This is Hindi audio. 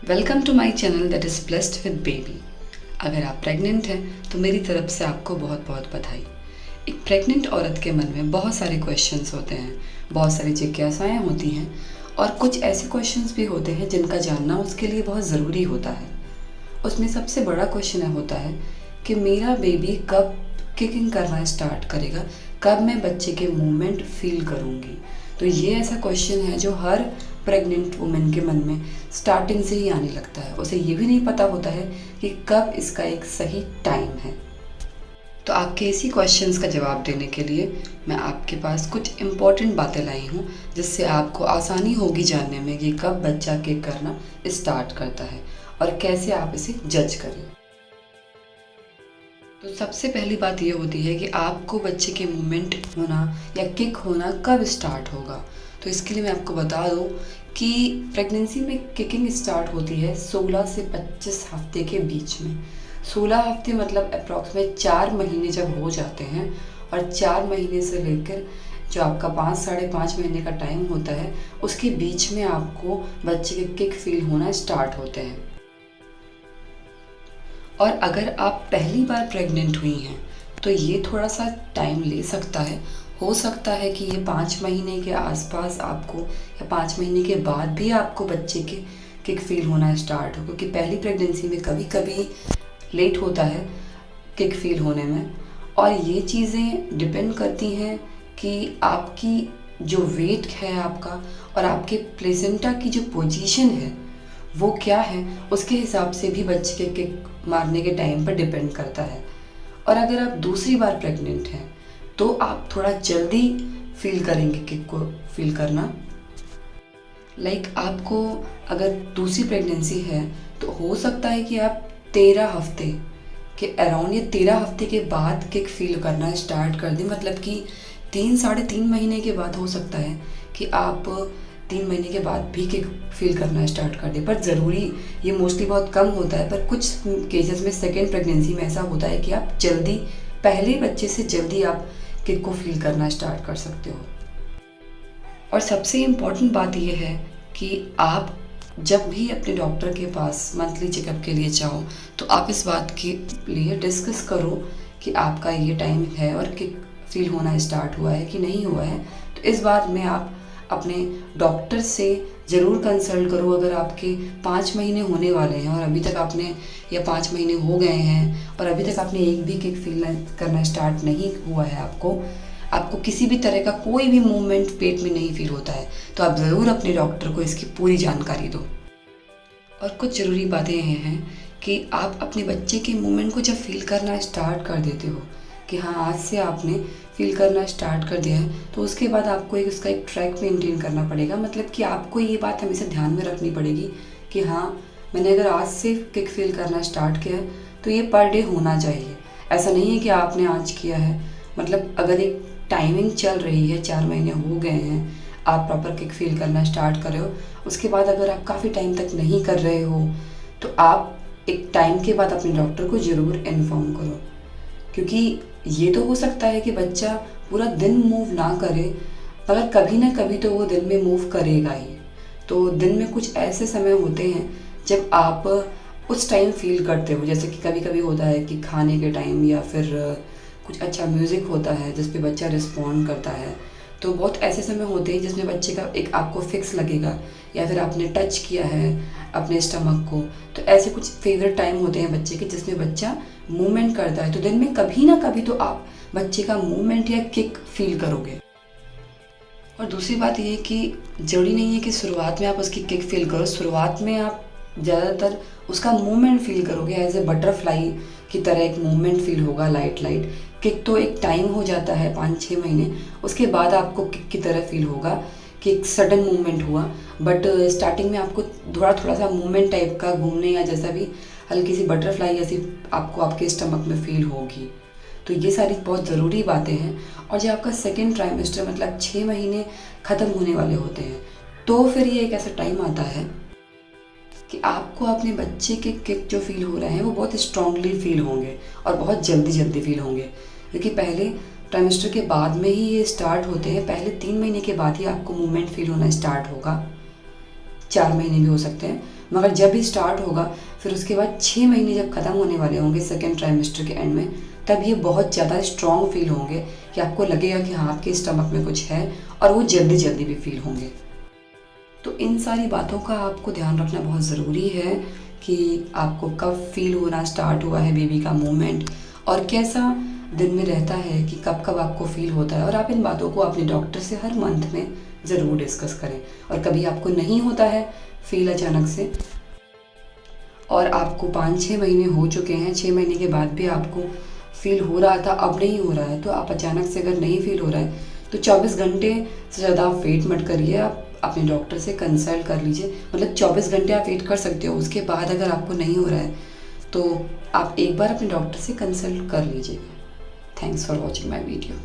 Welcome to my channel that is blessed with baby. अगर आप प्रेग्नेंट हैं तो मेरी तरफ से आपको बहुत बहुत बधाई। एक प्रेग्नेंट औरत के मन में बहुत सारे क्वेश्चंस होते हैं, बहुत सारी जिज्ञासाएं होती हैं और कुछ ऐसे क्वेश्चंस भी होते हैं जिनका जानना उसके लिए बहुत ज़रूरी होता है। उसमें सबसे बड़ा क्वेश्चन होता है कि मेरा बेबी कब किकिंग करना स्टार्ट करेगा, कब मैं बच्चे के मूवमेंट फील करूँगी। तो ये ऐसा क्वेश्चन है जो हर प्रेग्नेंट वुमेन के मन में स्टार्टिंग से ही आने लगता है। उसे ये भी नहीं पता होता है कि कब इसका एक सही टाइम है। तो आपके इसी क्वेश्चंस का जवाब देने के लिए मैं आपके पास कुछ इम्पॉर्टेंट बातें लाई हूँ, जिससे आपको आसानी होगी जानने में कि कब बच्चा किक करना स्टार्ट करता है और कैसे आप इसे जज करें। तो सबसे पहली बात ये होती है कि आपको बच्चे के मूवमेंट होना या किक होना कब स्टार्ट होगा। तो इसके लिए मैं आपको बता दूं कि प्रेगनेंसी में किकिंग स्टार्ट होती है 16 से 25 हफ्ते के बीच में। 16 हफ्ते मतलब अप्रॉक्सीमेट 4 महीने जब हो जाते हैं, और 4 महीने से लेकर जो आपका 5-5.5 महीने का टाइम होता है, उसके बीच में आपको बच्चे के किक फील होना स्टार्ट होते हैं। और अगर आप पहली बार प्रेग्नेंट हुई हैं तो ये थोड़ा सा टाइम ले सकता है। हो सकता है कि ये 5 महीने के आसपास आपको या 5 महीने के बाद भी आपको बच्चे के किक फील होना स्टार्ट हो, क्योंकि पहली प्रेगनेंसी में कभी कभी लेट होता है किक फील होने में। और ये चीज़ें डिपेंड करती हैं कि आपकी जो वेट है आपका और आपके प्लेसेंटा की जो पोजीशन है वो क्या है, उसके हिसाब से भी बच्चे के किक मारने के टाइम पर डिपेंड करता है। और अगर आप दूसरी बार प्रेग्नेंट हैं तो आप थोड़ा जल्दी फील करेंगे किक को फील करना। आपको अगर दूसरी प्रेगनेंसी है तो हो सकता है कि आप 13 हफ्ते के अराउंड या 13 हफ्ते के बाद किक फील करना स्टार्ट कर दें। मतलब कि 3-3.5 महीने के बाद हो सकता है कि आप 3 महीने के बाद भी किक फील करना स्टार्ट कर दे। पर ज़रूरी ये मोस्टली बहुत कम होता है, पर कुछ केसेस में सेकेंड प्रेगनेंसी में ऐसा होता है कि आप जल्दी पहले बच्चे से जल्दी आप किक को फील करना स्टार्ट कर सकते हो। और सबसे इम्पॉर्टेंट बात यह है कि आप जब भी अपने डॉक्टर के पास मंथली चेकअप के लिए जाओ तो आप इस बात के लिए डिस्कस करो कि आपका ये टाइम है और किक फील होना स्टार्ट हुआ है कि नहीं हुआ है। तो इस बात में आप अपने डॉक्टर से ज़रूर कंसल्ट करो। अगर आपके 5 महीने होने वाले हैं और अभी तक आपने या 5 महीने हो गए हैं और अभी तक आपने एक भी किक फील करना स्टार्ट नहीं हुआ है, आपको किसी भी तरह का कोई भी मूवमेंट पेट में नहीं फील होता है, तो आप ज़रूर अपने डॉक्टर को इसकी पूरी जानकारी दो। और कुछ ज़रूरी बातें ये हैं कि आप अपने बच्चे के मूवमेंट को जब फील करना स्टार्ट कर देते हो कि हाँ आज से आपने फील करना स्टार्ट कर दिया है, तो उसके बाद आपको उसका एक ट्रैक मेंटेन करना पड़ेगा। मतलब कि आपको ये बात हमेशा ध्यान में रखनी पड़ेगी कि हाँ मैंने अगर आज से किक फील करना स्टार्ट किया है तो ये पर डे होना चाहिए। ऐसा नहीं है कि आपने आज किया है, मतलब अगर एक टाइमिंग चल रही है, 4 महीने हो गए हैं, आप प्रॉपर किक फील करना स्टार्ट कर रहे हो, उसके बाद अगर आप काफ़ी टाइम तक नहीं कर रहे हो तो आप एक टाइम के बाद अपने डॉक्टर को ज़रूर इन्फॉर्म करो। क्योंकि ये तो हो सकता है कि बच्चा पूरा दिन मूव ना करे, मगर कभी ना कभी तो वो दिन में मूव करेगा ही। तो दिन में कुछ ऐसे समय होते हैं जब आप उस टाइम फील करते हो, जैसे कि कभी कभी होता है कि खाने के टाइम या फिर कुछ अच्छा म्यूज़िक होता है जिस पे बच्चा रिस्पॉन्ड करता है। तो बहुत ऐसे समय होते हैं जिसमें बच्चे का एक आपको फिक्स लगेगा, या फिर आपने टच किया है अपने स्टमक को। तो ऐसे कुछ फेवरेट टाइम होते हैं बच्चे के जिसमें बच्चा मूवमेंट करता है। तो दिन में कभी ना कभी तो आप बच्चे का मूवमेंट या किक फील करोगे। और दूसरी बात ये कि ज़रूरी नहीं है कि शुरुआत में आप उसकी किक फील करो। शुरुआत में आप ज़्यादातर उसका मूवमेंट फील करोगे, एज ए बटरफ्लाई की तरह एक मूवमेंट फील होगा लाइट। किक तो एक टाइम हो जाता है 5-6 महीने, उसके बाद आपको किक की तरह फील होगा कि एक सडन मूवमेंट हुआ। बट स्टार्टिंग में आपको थोड़ा सा मूवमेंट टाइप का घूमने या जैसा भी हल्की सी बटरफ्लाई जैसी आपको आपके स्टमक में फील होगी। तो ये सारी बहुत ज़रूरी बातें हैं। और जब आपका सेकेंड ट्राइमेस्टर मतलब 6 महीने ख़त्म होने वाले होते हैं, तो फिर ये एक ऐसा टाइम आता है कि आपको अपने बच्चे के किक जो फील हो रहे हैं वो बहुत स्ट्रांगली फील होंगे और बहुत जल्दी फील होंगे। क्योंकि पहले ट्राइमेस्टर के बाद में ही ये स्टार्ट होते हैं। पहले 3 महीने के बाद ही आपको मूवमेंट फील होना स्टार्ट होगा, 4 महीने भी हो सकते हैं। मगर जब भी स्टार्ट होगा फिर उसके बाद 6 महीने जब ख़त्म होने वाले होंगे सेकेंड ट्राइमेस्टर के एंड में, तब ये बहुत ज़्यादा स्ट्रॉन्ग फील होंगे कि आपको लगेगा कि हाँ आपके स्टमक में कुछ है, और वो जल्दी जल्दी भी फील होंगे। तो इन सारी बातों का आपको ध्यान रखना बहुत ज़रूरी है कि आपको कब फील होना स्टार्ट हुआ है बेबी का मूवमेंट, और कैसा दिन में रहता है कि कब कब आपको फील होता है। और आप इन बातों को अपने डॉक्टर से हर मंथ में ज़रूर डिस्कस करें। और कभी आपको नहीं होता है फील अचानक से, और आपको 5-6 महीने हो चुके हैं, 6 महीने के बाद भी आपको फील हो रहा था, अब नहीं हो रहा है, तो आप अचानक से अगर नहीं फील हो रहा है तो 24 घंटे से ज़्यादा आप वेट मत करिए, आप अपने डॉक्टर से कंसल्ट कर लीजिए। मतलब 24 घंटे आप वेट कर सकते हो, उसके बाद अगर आपको नहीं हो रहा है तो आप एक बार अपने डॉक्टर से कंसल्ट कर लीजिएगा। Thanks for watching my video.